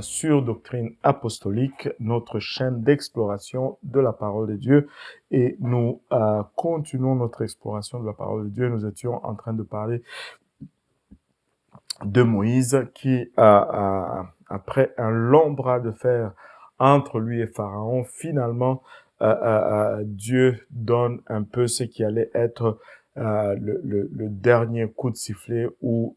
sur Doctrine Apostolique, notre chaîne d'exploration de la parole de Dieu. Et nous continuons notre exploration de la parole de Dieu. Nous étions en train de parler de Moïse qui, après un long bras de fer entre lui et Pharaon, finalement, Dieu donne un peu ce qui allait être le dernier coup de sifflet ou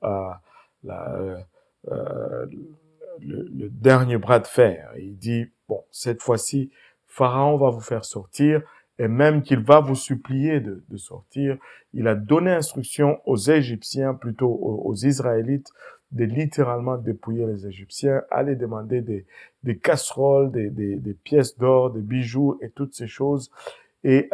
le dernier bras de fer. Il dit, bon, cette fois-ci, Pharaon va vous faire sortir et même qu'il va vous supplier de sortir. Il a donné instruction aux Égyptiens, plutôt aux Israélites, de littéralement dépouiller les Égyptiens, aller demander des casseroles, des pièces d'or, des bijoux et toutes ces choses. Et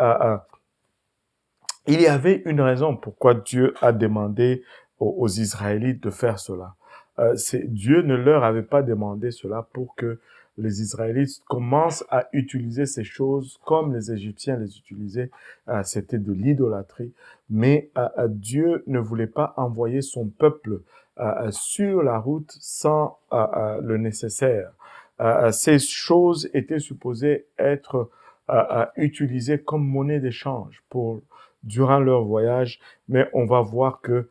il y avait une raison pourquoi Dieu a demandé aux Israélites de faire cela. Dieu ne leur avait pas demandé cela pour que les Israélites commencent à utiliser ces choses comme les Égyptiens les utilisaient. C'était de l'idolâtrie. Mais Dieu ne voulait pas envoyer son peuple sur la route sans le nécessaire. Ces choses étaient supposées être utilisées comme monnaie d'échange durant leur voyage, mais on va voir que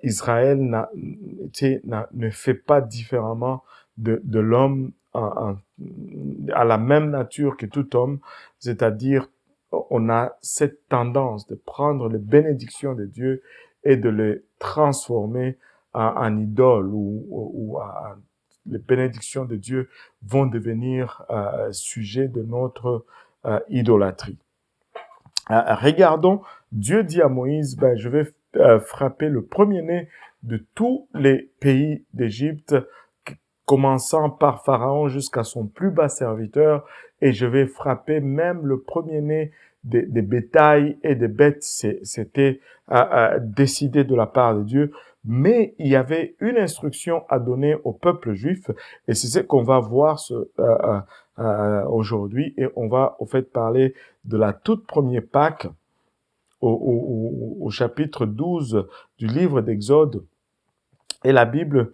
Israël ne fait pas différemment de l'homme à la même nature que tout homme, c'est-à-dire on a cette tendance de prendre les bénédictions de Dieu et de les transformer en idoles ou les bénédictions de Dieu vont devenir sujet de notre idolâtrie. Regardons, Dieu dit à Moïse, je vais frapper le premier-né de tous les pays d'Égypte, commençant par Pharaon jusqu'à son plus bas serviteur, et je vais frapper même le premier-né des bétails et des bêtes. C'était décidé de la part de Dieu, mais il y avait une instruction à donner au peuple juif, et c'est ce qu'on va voir aujourd'hui, et on va au fait parler de la toute première Pâque au chapitre 12 du livre d'Exode. Et la Bible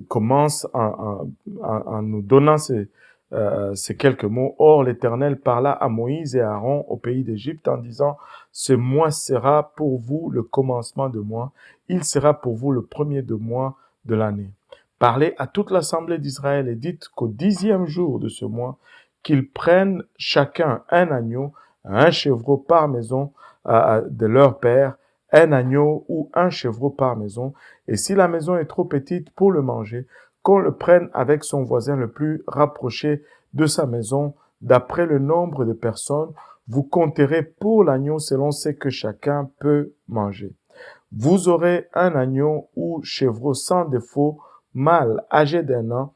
commence en nous donnant ces quelques mots. Or, l'Éternel parla à Moïse et à Aaron au pays d'Égypte en disant, ce mois sera pour vous le commencement de mois. Il sera pour vous le premier de mois de l'année. Parlez à toute l'assemblée d'Israël et dites qu'au 10e jour de ce mois, qu'ils prennent chacun un agneau, un chevreau par maison de leur père, un agneau ou un chevreau par maison, et si la maison est trop petite pour le manger, qu'on le prenne avec son voisin le plus rapproché de sa maison, d'après le nombre de personnes, vous compterez pour l'agneau selon ce que chacun peut manger. Vous aurez un agneau ou chevreau sans défaut, mâle, âgé d'1 an,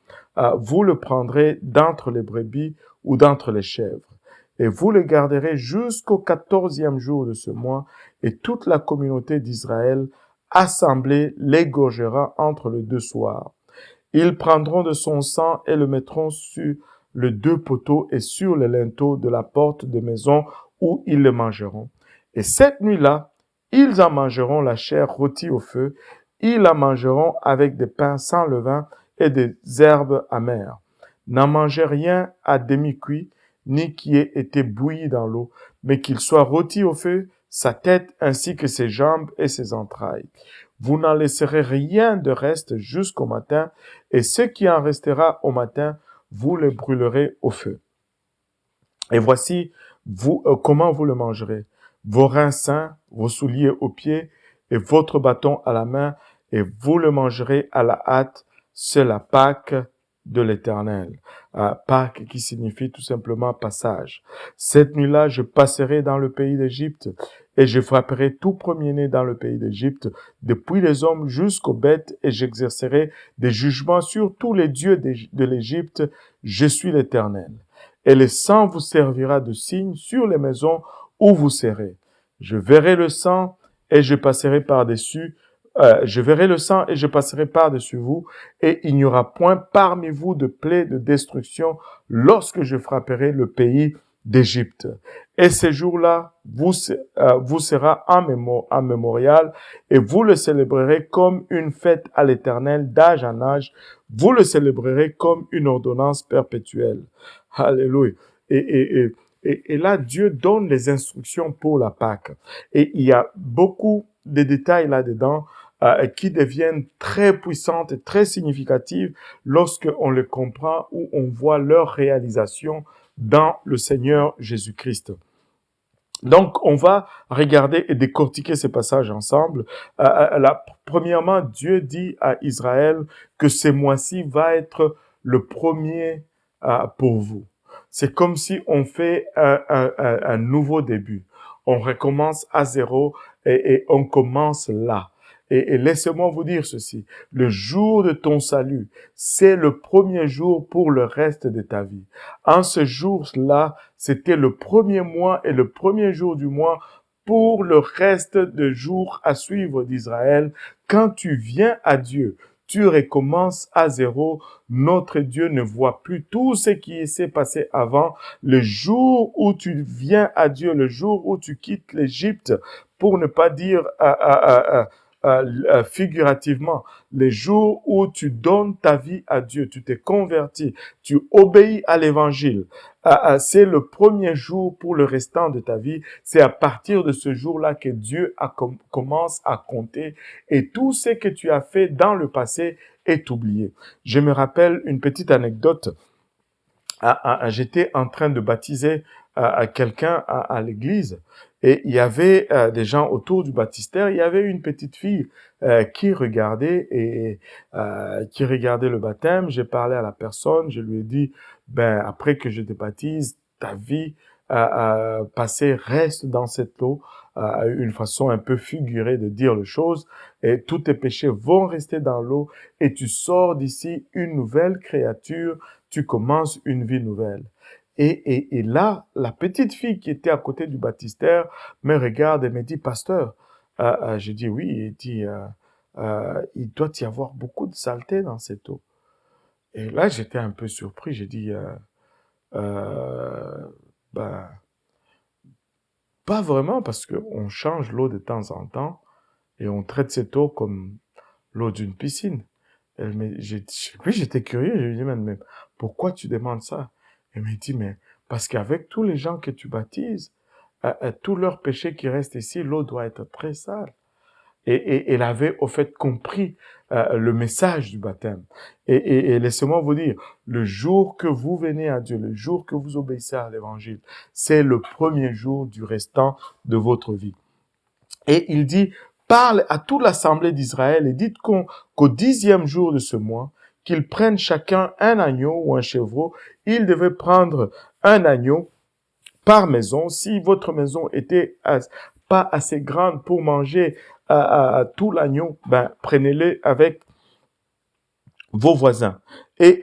vous le prendrez d'entre les brebis ou d'entre les chèvres. Et vous le garderez jusqu'au 14e jour de ce mois, et toute la communauté d'Israël assemblée l'égorgera entre les deux soirs. Ils prendront de son sang et le mettront sur les deux poteaux et sur les linteaux de la porte de maison où ils le mangeront. Et cette nuit-là, ils en mangeront la chair rôtie au feu, ils la mangeront avec des pains sans levain et des herbes amères. N'en mangez rien à demi-cuit, ni qui ait été bouilli dans l'eau, mais qu'il soit rôti au feu, sa tête ainsi que ses jambes et ses entrailles. Vous n'en laisserez rien de reste jusqu'au matin, et ce qui en restera au matin, vous le brûlerez au feu. Et voici comment vous le mangerez. Vos reins sains, vos souliers aux pieds, et votre bâton à la main, et vous le mangerez à la hâte, c'est la Pâque de l'Éternel. Pâque qui signifie tout simplement passage. Cette nuit-là, je passerai dans le pays d'Égypte et je frapperai tout premier-né dans le pays d'Égypte, depuis les hommes jusqu'aux bêtes, et j'exercerai des jugements sur tous les dieux de l'Égypte. Je suis l'Éternel. Et le sang vous servira de signe sur les maisons où vous serez. Je verrai le sang et je passerai par-dessus. Je verrai le sang et je passerai par-dessus vous, et il n'y aura point parmi vous de plaie de destruction lorsque je frapperai le pays d'Égypte. Et ce jour-là vous sera un mémorial et vous le célébrerez comme une fête à l'Éternel d'âge en âge. Vous le célébrerez comme une ordonnance perpétuelle. Alléluia. Et, et, et, et là, Dieu donne les instructions pour la Pâque. Et il y a beaucoup de détails là-dedans qui deviennent très puissantes et très significatives lorsque on les comprend ou on voit leur réalisation dans le Seigneur Jésus-Christ. Donc, on va regarder et décortiquer ces passages ensemble. Premièrement, Dieu dit à Israël que ce mois-ci va être le premier pour vous. C'est comme si on fait un nouveau début. On recommence à zéro et on commence là. Et laissez-moi vous dire ceci. Le jour de ton salut, c'est le premier jour pour le reste de ta vie. En ce jour-là, c'était le premier mois et le premier jour du mois pour le reste des jours à suivre d'Israël. Quand tu viens à Dieu, tu recommences à zéro. Notre Dieu ne voit plus tout ce qui s'est passé avant. Le jour où tu viens à Dieu, le jour où tu quittes l'Égypte, pour ne pas dire figurativement, les jours où tu donnes ta vie à Dieu, tu t'es converti, tu obéis à l'Évangile, c'est le premier jour pour le restant de ta vie. C'est à partir de ce jour-là que Dieu commence à compter et tout ce que tu as fait dans le passé est oublié. Je me rappelle une petite anecdote. J'étais en train de baptiser quelqu'un à l'église et il y avait des gens autour du baptistère. Il y avait une petite fille qui regardait qui regardait le baptême. J'ai parlé à la personne, je lui ai dit, après que je te baptise, ta vie passée reste dans cette eau. Une façon un peu figurée de dire les choses, et tous tes péchés vont rester dans l'eau et tu sors d'ici une nouvelle créature, tu commences une vie nouvelle. Et là, la petite fille qui était à côté du baptistère me regarde et me dit, pasteur, je dis oui, il dit, il doit y avoir beaucoup de saleté dans cette eau. Et là, j'étais un peu surpris, j'ai dit, ben, pas vraiment, parce qu'on change l'eau de temps en temps et on traite cette eau comme l'eau d'une piscine. Puis j'étais curieux, je lui ai dit, mais pourquoi tu demandes ça? Elle m'a dit, mais parce qu'avec tous les gens que tu baptises, tous leurs péchés qui restent ici, l'eau doit être très sale. Et elle avait au fait compris le message du baptême. Et laissez-moi vous dire, le jour que vous venez à Dieu, le jour que vous obéissez à l'évangile, c'est le premier jour du restant de votre vie. Et il dit, parle à toute l'assemblée d'Israël et dites qu'au 10e jour de ce mois, qu'ils prennent chacun un agneau ou un chevreau. Ils devaient prendre un agneau par maison. Si votre maison était pas assez grande pour manger tout l'agneau, prenez-le avec vos voisins. Et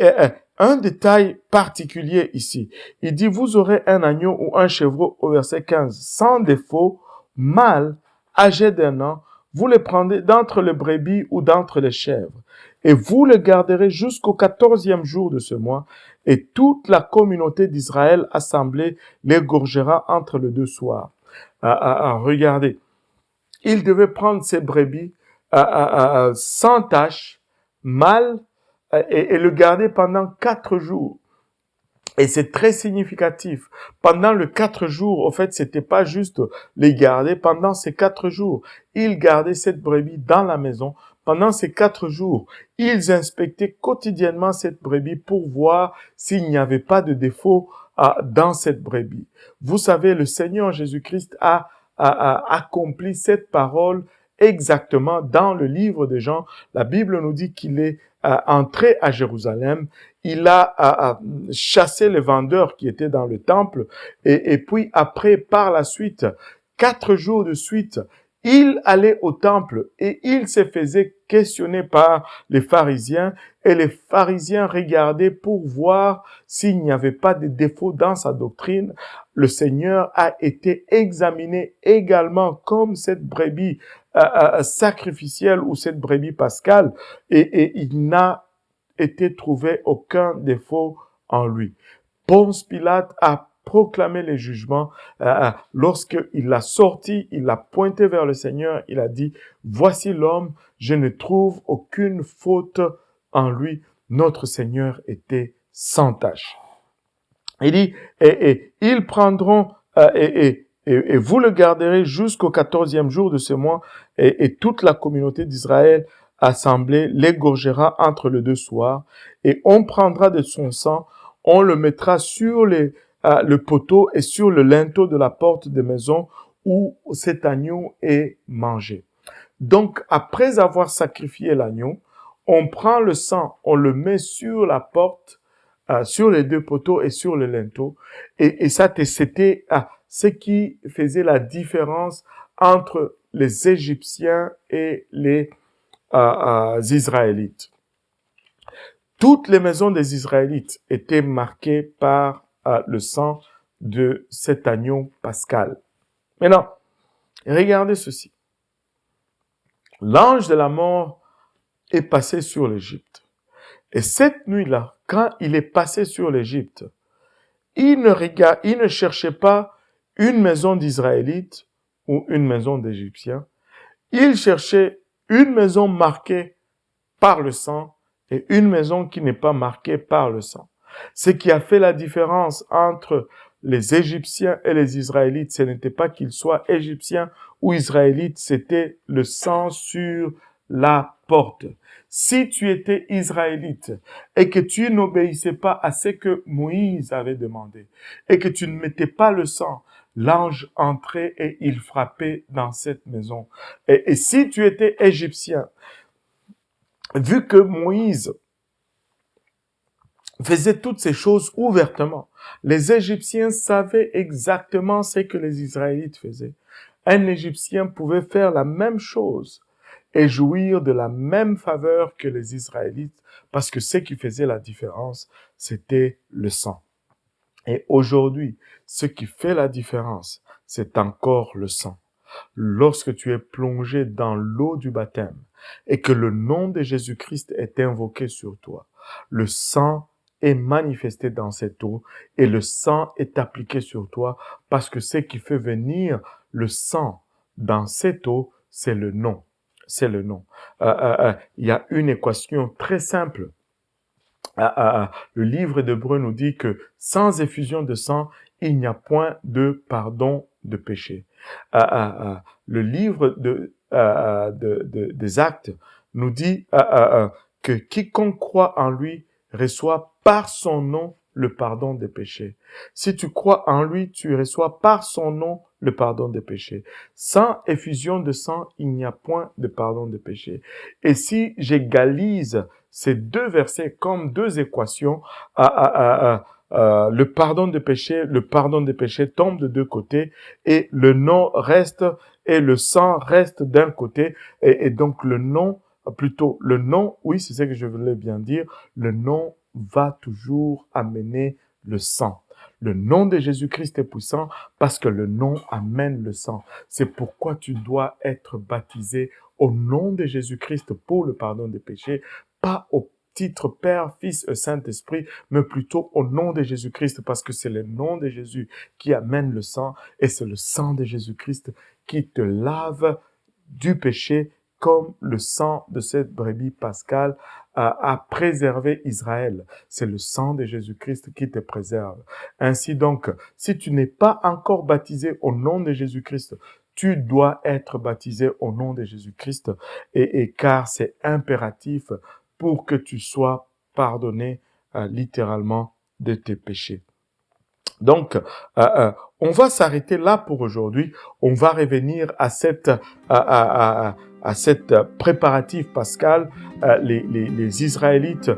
un détail particulier ici, il dit, vous aurez un agneau ou un chevreau au verset 15, sans défaut, mâle, âgé d'1 an, vous le prendrez d'entre les brebis ou d'entre les chèvres, et vous le garderez jusqu'au 14e jour de ce mois, et toute la communauté d'Israël assemblée l'égorgera entre les 2 soirs. Regardez, il devait prendre ces brebis sans tache, mâles, et le garder pendant 4 jours. Et c'est très significatif. Pendant les 4 jours, au fait, c'était pas juste les garder. Pendant ces 4 jours, ils gardaient cette brebis dans la maison. Pendant ces 4 jours, ils inspectaient quotidiennement cette brebis pour voir s'il n'y avait pas de défaut dans cette brebis. Vous savez, le Seigneur Jésus-Christ a accompli cette parole exactement dans le livre de Jean. La Bible nous dit qu'il est entré à Jérusalem. Il a chassé les vendeurs qui étaient dans le temple et puis après, par la suite, 4 jours de suite, il allait au temple et il se faisait questionner par les pharisiens et les pharisiens regardaient pour voir s'il n'y avait pas de défaut dans sa doctrine. Le Seigneur a été examiné également comme cette brebis sacrificielle ou cette brebis pascale et il n'a été trouvé aucun défaut en lui. Ponce Pilate a proclamé les jugements. Lorsqu'il l'a sorti, il l'a pointé vers le Seigneur, il a dit, voici l'homme, je ne trouve aucune faute en lui. Notre Seigneur était sans tache. Il dit, et ils prendront, et vous le garderez jusqu'au 14e jour de ce mois, et toute la communauté d'Israël assemblée l'égorgera entre les deux soirs, et on prendra de son sang, on le mettra sur le poteau et sur le linteau de la porte des maisons où cet agneau est mangé. Donc, après avoir sacrifié l'agneau, on prend le sang, on le met sur la porte, sur les deux poteaux et sur le linteau. Et ça, c'était ce qui faisait la différence entre les Égyptiens et les Israélites. Toutes les maisons des Israélites étaient marquées par le sang de cet agneau pascal. Maintenant, regardez ceci. L'ange de la mort est passé sur l'Égypte. Et cette nuit-là, quand il est passé sur l'Égypte, il ne cherchait pas une maison d'Israélites ou une maison d'Égyptiens. Il cherchait une maison marquée par le sang et une maison qui n'est pas marquée par le sang. Ce qui a fait la différence entre les Égyptiens et les Israélites, ce n'était pas qu'ils soient Égyptiens ou Israélites, c'était le sang sur la porte. Si tu étais Israélite et que tu n'obéissais pas à ce que Moïse avait demandé et que tu ne mettais pas le sang, l'ange entrait et il frappait dans cette maison. Et si tu étais Égyptien, vu que Moïse faisait toutes ces choses ouvertement, les Égyptiens savaient exactement ce que les Israélites faisaient. Un Égyptien pouvait faire la même chose et jouir de la même faveur que les Israélites, parce que ce qui faisait la différence, c'était le sang. Et aujourd'hui, ce qui fait la différence, c'est encore le sang. Lorsque tu es plongé dans l'eau du baptême et que le nom de Jésus-Christ est invoqué sur toi, le sang est manifesté dans cette eau et le sang est appliqué sur toi parce que ce qui fait venir le sang dans cette eau, c'est le nom. C'est le nom. Il y a une équation très simple. Le livre d'Hébreux nous dit que sans effusion de sang, il n'y a point de pardon de péché. Le livre des Actes nous dit que quiconque croit en lui reçoit par son nom le pardon des péchés. Si tu crois en lui, tu reçois par son nom le pardon des péchés. Sans effusion de sang, il n'y a point de pardon des péchés. Et si j'égalise ces deux versets comme deux équations, le pardon des péchés tombe de deux côtés et le nom reste et le sang reste d'un côté et donc le nom, oui, c'est ce que je voulais bien dire, le nom va toujours amener le sang. Le nom de Jésus-Christ est puissant parce que le nom amène le sang. C'est pourquoi tu dois être baptisé au nom de Jésus-Christ pour le pardon des péchés, pas au titre Père, Fils et Saint-Esprit, mais plutôt au nom de Jésus-Christ parce que c'est le nom de Jésus qui amène le sang et c'est le sang de Jésus-Christ qui te lave du péché comme le sang de cette brebis pascale a préservé Israël. C'est le sang de Jésus-Christ qui te préserve. Ainsi donc, si tu n'es pas encore baptisé au nom de Jésus-Christ, tu dois être baptisé au nom de Jésus-Christ et car c'est impératif pour que tu sois pardonné littéralement de tes péchés. Donc, on va s'arrêter là pour aujourd'hui. On va revenir à cette préparatif pascal. Les Israélites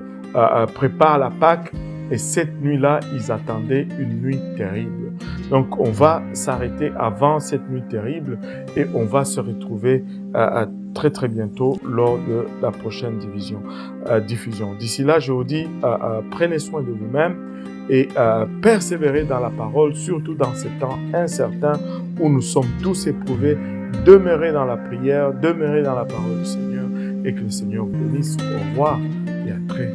préparent la Pâque et cette nuit-là, ils attendaient une nuit terrible. Donc, on va s'arrêter avant cette nuit terrible et on va se retrouver très très bientôt lors de la prochaine diffusion. D'ici là, je vous dis, prenez soin de vous-même et persévérer dans la parole, surtout dans ces temps incertains où nous sommes tous éprouvés. Demeurez dans la prière, demeurez dans la parole du Seigneur et que le Seigneur vous bénisse. Au revoir et à très